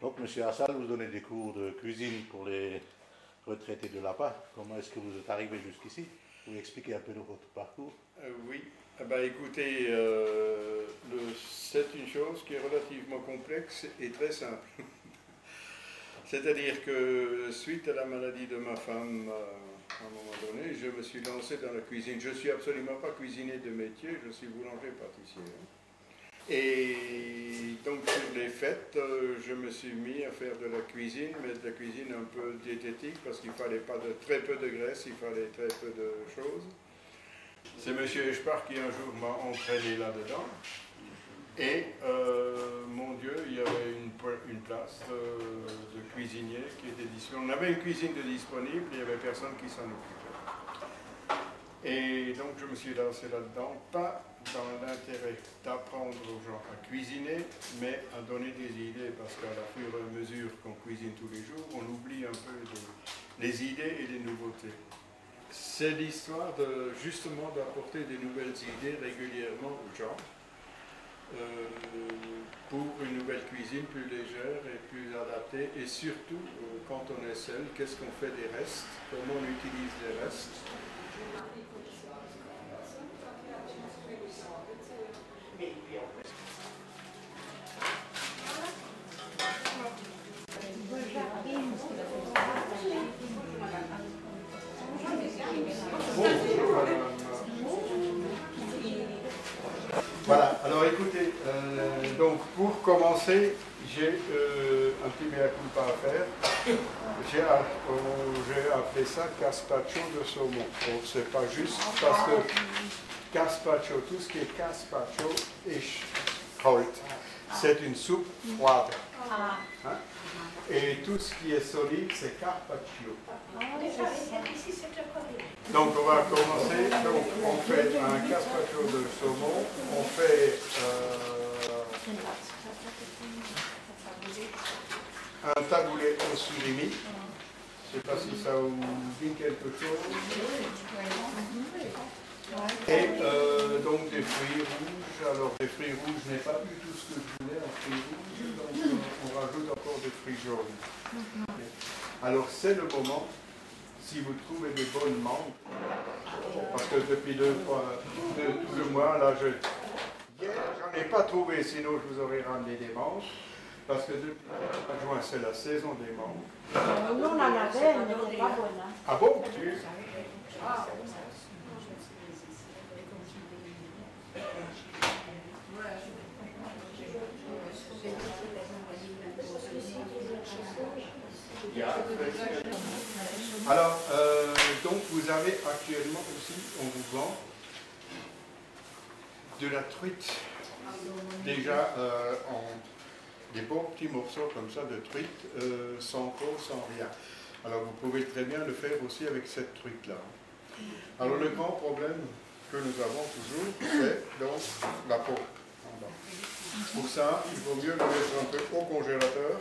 Donc, Monsieur Assal, vous donnez des cours de cuisine pour les retraités de l'APA. Comment est-ce que vous êtes arrivé jusqu'ici? Vous pouvez expliquer un peu de votre parcours? Oui, écoutez, c'est une chose qui est relativement complexe et très simple. C'est-à-dire que suite à la maladie de ma femme, à un moment donné, je me suis lancé dans la cuisine. Je ne suis absolument pas cuisinier de métier, je suis boulanger-pâtissier. Et donc sur les fêtes, je me suis mis à faire de la cuisine, mais de la cuisine un peu diététique, parce qu'il ne fallait pas très peu de graisse, il fallait très peu de choses. C'est M. Eschbach qui un jour m'a entraîné là-dedans. Et mon Dieu, il y avait une place de cuisinier qui était disponible. On avait une cuisine de disponible, il n'y avait personne qui s'en occupait. Et donc je me suis lancé là-dedans, pas dans l'intérêt d'apprendre aux gens à cuisiner, mais à donner des idées, parce qu'à la fur et à mesure qu'on cuisine tous les jours, on oublie un peu les idées et les nouveautés. C'est l'histoire justement d'apporter des nouvelles idées régulièrement aux gens, pour une nouvelle cuisine plus légère et plus adaptée, et surtout quand on est seul, qu'est-ce qu'on fait des restes, comment on utilise les restes. Voilà, alors écoutez, donc pour commencer, j'ai un petit mea culpa à faire. J'ai appelé ça gazpacho de saumon. Bon, c'est pas juste parce que gazpacho, tout ce qui est gazpacho et kalt, c'est une soupe froide. Hein? Et tout ce qui est solide, c'est carpaccio. Donc on va commencer, donc on fait un gazpacho de saumon, on fait un taboulé au surimi. Je ne sais pas si ça vous dit quelque chose. Et donc des fruits rouges. Alors des fruits rouges n'est pas du tout ce que je voulais en fruits rouges, donc on rajoute encore des fruits jaunes. Okay. Alors c'est le moment, si vous trouvez des bonnes mangues, parce que depuis tout le mois, là, j'en ai pas trouvé, sinon je vous aurais ramené des mangues, parce que depuis le mois de juin, c'est la saison des mangues. Nous, on en avait, mais n'était pas bonne. Hein. Ah bon? Alors, donc vous avez actuellement aussi, on vous vend de la truite, déjà en des beaux petits morceaux comme ça de truite, sans peau, sans rien. Alors vous pouvez très bien le faire aussi avec cette truite-là. Alors le grand problème que nous avons toujours, c'est donc la peau. Pour ça, il vaut mieux le mettre un peu au congélateur,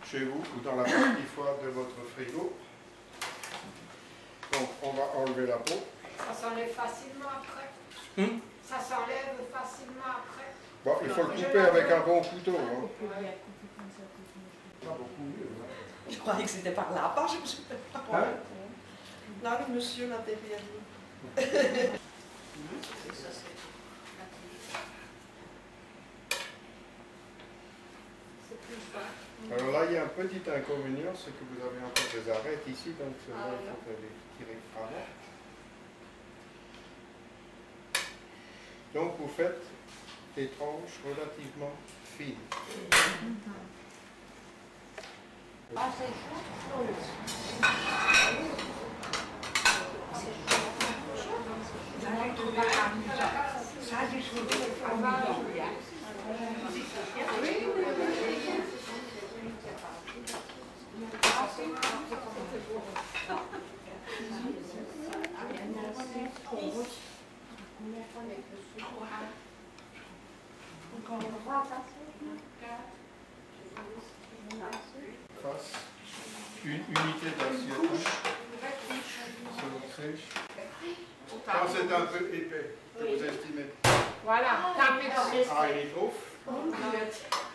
chez vous ou dans la partie froide de votre frigo. Donc on va enlever la peau. Ça s'enlève facilement après. Ça s'enlève facilement après. Bon, il faut le couper avec un bon couteau. Hein. Je croyais que c'était par là-bas, je me suis fait pas. Hein? Là, le monsieur l'avait bien dit. Alors là, il y a un petit inconvénient, c'est que vous avez encore des arêtes ici, donc cela, il faut les tirer avant. Donc vous faites des tranches relativement fines. Ah, c'est chaud. Une unité d'assiette. Quand c'est un peu épais, que vous estimez. Voilà, Ah, il est trop.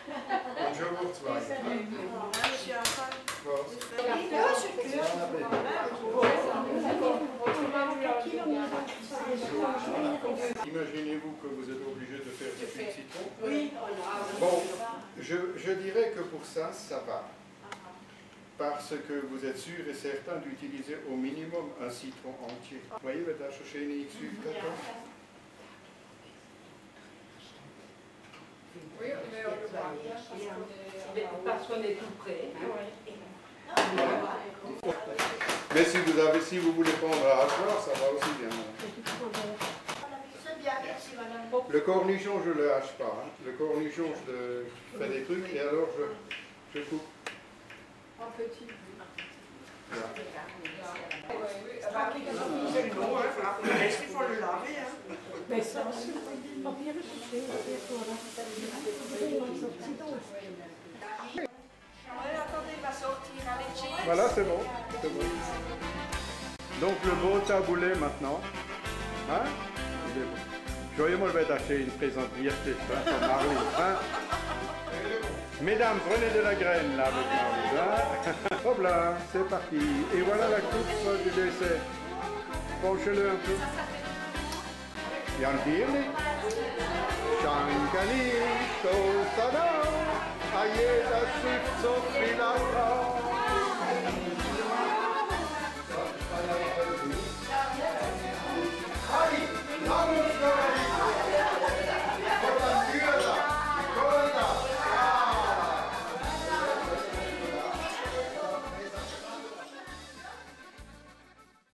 Bonjour, zwei. Imaginez-vous que vous êtes obligé de faire du jus de citron. Oui. Bon, je dirais que pour ça, ça va. Parce que vous êtes sûr et certain d'utiliser au minimum un citron entier. Voyez, we daar zo schön in Oui, mais on le voit bien Parce qu'on est tout près. Mais si vous voulez prendre à hachoir, ça va aussi bien. C'est bien, merci madame. Le cornichon, je ne le hache pas. Hein. Le cornichon, je fais des trucs et alors je coupe. En petit. Voilà. C'est bon, hein, pour le reste, il faut le laver. Hein. Mais ça, c'est pas bien Attendez, il va sortir avec Jay. Voilà, c'est bon. C'est bon. Donc le beau taboulé maintenant. Hein? Il est bon. Joyeux-moi, je vais acheter une présentière, c'est ça, comme Marley. Hein? Mesdames, prenez de la graine là avec Marley. Hein? Hop là, c'est parti. Et voilà la coupe du dessert. Penchez-le un peu. Yantirni. Shankali, Tosada. Ayeda, Sif, Sofilata.